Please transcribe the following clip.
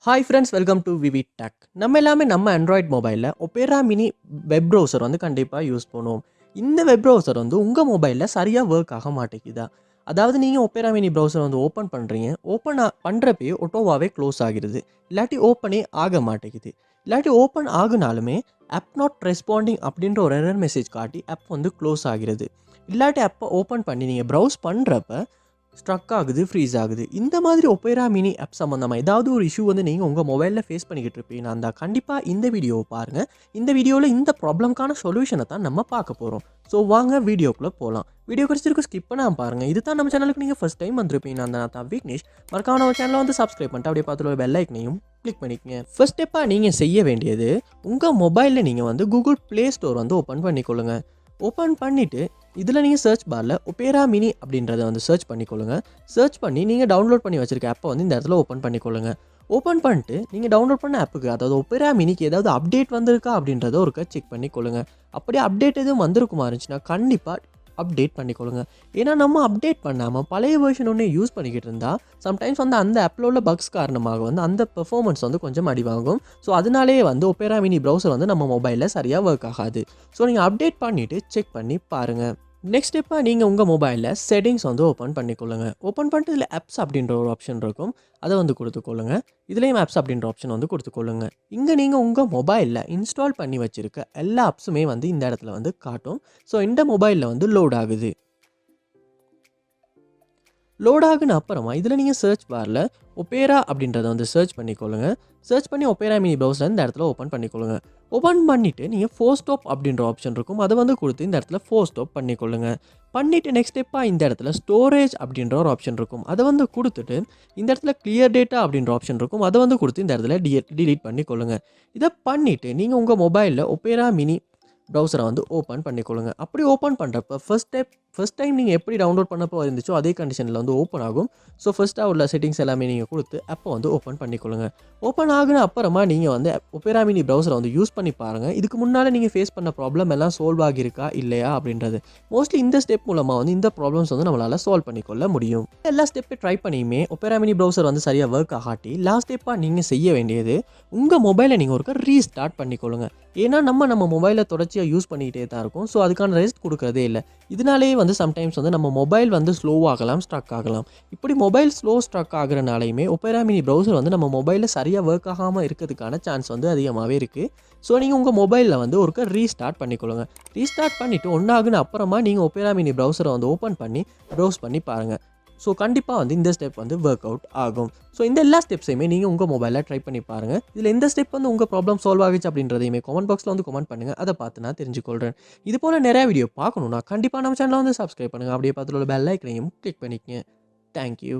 Hi friends, welcome to VividTech. நம்ம எல்லாமே நம்ம Android மொபைலில் ஒபேரா மினி வெப் ப்ரௌசர் வந்து கண்டிப்பாக யூஸ் பண்ணுவோம். இந்த வெப் ப்ரௌசர் வந்து உங்கள் மொபைலில் சரியாக ஒர்க் ஆக மாட்டேங்குதா? அதாவது நீங்கள் ஒபேரா மினி ப்ரௌசர் வந்து ஓப்பன் பண்ணுறீங்க. ஓப்பன் பண்ணுறப்பே ஆட்டோவாகவே க்ளோஸ் ஆகிடுது. இல்லாட்டி ஓப்பனே ஆக மாட்டேங்குது. இல்லாட்டி ஓப்பன் ஆகுனாலுமே ஆப் நாட் ரெஸ்பாண்டிங் அப்படின்ற ஒரு எரர் மெசேஜ் காட்டி ஆப் வந்து க்ளோஸ் ஆகிறது. இல்லாட்டி ஆப்பை ஓப்பன் பண்ணி நீங்கள் ப்ரௌஸ் பண்ணுறப்ப ஸ்ட்ரக் ஆகுது, ஃப்ரீஸ் ஆகுது. இந்த மாதிரி ஒபேரா மினி ஆப் சம்மந்தமா ஏதாவது ஒரு இஷ்யூ வந்து நீங்கள் உங்கள் மொபைலில் ஃபேஸ் பண்ணிக்கிட்டு இருப்பீங்கன்னா இருந்தால் கண்டிப்பாக இந்த வீடியோவை பாருங்கள். இந்த வீடியோவில் இந்த ப்ராப்ளம்க்கான சொல்யூஷனை தான் நம்ம பார்க்க போகிறோம். ஸோ வாங்க வீடியோக்குள்ளே போகலாம். வீடியோ கிடைச்சிருக்கு ஸ்கிப் பண்ணாமல் பாருங்கள். இது தான் நம்ம சேனலுக்கு நீங்கள் ஃபஸ்ட் டைம் வந்திருப்பீங்கன்னா நான் தான் விக்னேஷ். மறக்காம நம்ம சேனலை வந்து சப்ஸ்கிரைப் பண்ணிட்டு அப்படியே பார்த்துட்டு ஒரு பெல் ஐக்கனையும் கிளிக் பண்ணிக்கங்க. ஃபர்ஸ்ட் ஸ்டெப்பாக நீங்கள் செய்ய வேண்டியது உங்கள் மொபைலில் நீங்கள் வந்து கூகுள் ப்ளே ஸ்டோர் வந்து ஓப்பன் பண்ணிக்கொள்ளுங்க. ஓப்பன் பண்ணிவிட்டு இதில் நீங்கள் சர்ச் பாரில் ஒபேரா மினி அப்படின்றத வந்து சர்ச் பண்ணிக்கொள்ளுங்க. சர்ச் பண்ணி நீங்கள் டவுன்லோட் பண்ணி வச்சுருக்க ஆப்பை வந்து இந்த இடத்துல ஓப்பன் பண்ணிக்கொள்ளுங்க. ஓப்பன் பண்ணிட்டு நீங்கள் டவுன்லோட் பண்ண ஆப்புக்கு அதாவது ஒபேரா மினிக்கு ஏதாவது அப்டேட் வந்திருக்கா அப்படின்றத ஒருக்கா செக் பண்ணிக்கொள்ளுங்க. அப்படியே அப்டேட் எதுவும் வந்திருக்குமா இருந்துச்சுன்னா கண்டிப்பாக அப்டேட் பண்ணிக்கொள்ளுங்க. ஏன்னா நம்ம அப்டேட் பண்ணாமல் பழைய வெர்ஷன் ஒன்று யூஸ் பண்ணிக்கிட்டு இருந்தால் சம்டைம்ஸ் வந்து அந்த ஆப்பில் உள்ள பக்ஸ் காரணமாக வந்து அந்த பெர்ஃபார்மன்ஸ் வந்து கொஞ்சம் அடி வாங்கும். ஸோ அதனாலேயே வந்து ஒபேரா மினி ப்ரௌசர் வந்து நம்ம மொபைலில் சரியாக ஒர்க் ஆகாது. ஸோ நீங்கள் அப்டேட் பண்ணிவிட்டு செக் பண்ணி பாருங்கள். நெக்ஸ்ட் ஸ்டெப்பாக நீங்கள் உங்கள் மொபைலில் செட்டிங்ஸ் வந்து ஓப்பன் பண்ணிக்கொள்ளுங்க. ஓப்பன் பண்ணிட்டு இதில் ஆப்ஸ் அப்படின்ற ஒரு ஆப்ஷன் இருக்கும். அதை வந்து கொடுத்துக்கொள்ளுங்க. இதுலேயும் ஆப்ஸ் அப்படின்ற ஆப்ஷன் வந்து கொடுத்துக்கொள்ளுங்க. இங்கே நீங்கள் உங்கள் மொபைலில் இன்ஸ்டால் பண்ணி வச்சுருக்க எல்லா ஆப்ஸுமே வந்து இந்த இடத்துல வந்து காட்டும். ஸோ இந்த மொபைலில் வந்து லோட் ஆகுது. லோட் ஆகுன அப்புறமா இதில் நீங்கள் சர்ச் பாரில் ஒபேரா அப்படின்றத வந்து சர்ச் பண்ணிக்கொள்ளுங்க. சர்ச் பண்ணி ஒபேரா மினி ப்ரௌசர் இந்த இடத்துல ஓப்பன் பண்ணிக்கொள்ளுங்க. ஓப்பன் பண்ணிவிட்டு நீங்கள் ஃபோர் ஸ்டாப் அப்படின்ற ஆப்ஷன் இருக்கும். அதை வந்து கொடுத்து இந்த இடத்துல ஃபோர் ஸ்டாப் பண்ணிக்கொள்ளுங்க. பண்ணிவிட்டு நெக்ஸ்ட் ஸ்டெப்பாக இந்த இடத்துல ஸ்டோரேஜ் அப்படின்ற ஒரு ஆப்ஷன் இருக்கும். அதை வந்து கொடுத்துட்டு இந்த இடத்துல கிளியர் டேட்டா அப்படின்ற ஆப்ஷன் இருக்கும். அதை வந்து கொடுத்து இந்த இடத்துல டிலீட் பண்ணிக்கொள்ளுங்க. இதை பண்ணிவிட்டு நீங்கள் உங்கள் மொபைலில் ஒபேரா மினி ப்ரௌசரை வந்து ஓப்பன் பண்ணிக்கொள்ளுங்க. அப்படி ஓப்பன் பண்ணுறப்ப ஃபர்ஸ்ட் டைம் நீங்கள் எப்படி டவுன்லோட் பண்ணப்போ இருந்துச்சோ அதே கண்டிஷனில் வந்து ஓப்பன் ஆகும். ஸோ ஃபர்ஸ்ட்டாக உள்ள செட்டிங்ஸ் எல்லாமே நீங்கள் கொடுத்து அப்போ வந்து ஓப்பன் பண்ணிக்கொள்ளுங்க. ஓப்பன் ஆகுன அப்புறமா நீங்கள் வந்து ஒபேரா மினி ப்ரௌசரை வந்து யூஸ் பண்ணி பாருங்கள். இதுக்கு முன்னால் நீங்கள் ஃபேஸ் பண்ண ப்ராப்ளம் எல்லாம் சால்வ் ஆகியிருக்கா இல்லையா அப்படின்றது. மோஸ்ட்லி இந்த ஸ்டெப் மூலமாக வந்து இந்த ப்ராப்ளம்ஸ் வந்து நம்மளால் சால்வ் பண்ணிக்கொள்ள முடியும். எல்லா ஸ்டெப்பை ட்ரை பண்ணியுமே ஒபேரா மினி ப்ரௌசர் வந்து சரியாக ஒர்க் ஆகாட்டி லாஸ்ட் ஸ்டெப்பாக நீங்கள் செய்ய வேண்டியது உங்கள் மொபைலை நீங்கள் ஒருக்க ரீஸ்டார்ட் பண்ணிக்கொள்ளுங்க. ஏன்னா நம்ம மொபைலை தொடர்ச்சியாக யூஸ் பண்ணிக்கிட்டே தான் இருக்கும். ஸோ அதுக்கான ரெஸ்ட் கொடுக்குறதே இல்லை. இதனாலே வந்து சம்டைம்ஸ் வந்து நம்ம மொபைல் வந்து ஸ்லோவாகலாம், ஸ்ட்ரக் ஆகலாம். இப்படி மொபைல் ஸ்ட்ரக் ஆகுறனாலையுமே ஒபேரா மினி ப்ரௌசர் வந்து நம்ம மொபைலில் சரியாக ஒர்க் ஆகாமல் இருக்கிறதுக்கான சான்ஸ் வந்து அதிகமாகவே இருக்குது. ஸோ நீங்கள் உங்கள் மொபைலில் வந்து ஒருக்க ரீஸ்டார்ட் பண்ணிக்கொள்ளுங்க. ரீஸ்டார்ட் பண்ணிவிட்டு ஒன்றாகுன அப்புறமா நீங்கள் ஒபேரா மினி ப்ரௌசரை வந்து ஓப்பன் பண்ணி ப்ரௌஸ் பண்ணி பாருங்கள். ஸோ கண்டிப்பாக வந்து இந்த ஸ்டெப் வந்து ஒர்க் அவுட் ஆகும். ஸோ இந்த எல்லா ஸ்டெப்ஸையுமே நீங்கள் உங்கள் மொபைலில் ட்ரை பண்ணி பாருங்கள். இதில் எந்த ஸ்டெப் வந்து உங்கள் ப்ராப்ளம் சால்வ் ஆகிச்சு அப்படின்றதையுமே கமெண்ட் பாக்ஸில் வந்து கமெண்ட் பண்ணுங்கள். அதை பார்த்து நான் தெரிஞ்சுக்கொள்கிறேன். இது போல் நிறைய வீடியோ பார்க்கணுன்னா கண்டிப்பாக நம்ம சேனலை வந்து சப்ஸ்கிரைப் பண்ணுங்கள். அப்படியே பார்த்துட்டு உள்ள பெல் ஐக்கனையும் கிளிக் பண்ணிக்கங்க. தேங்க்யூ.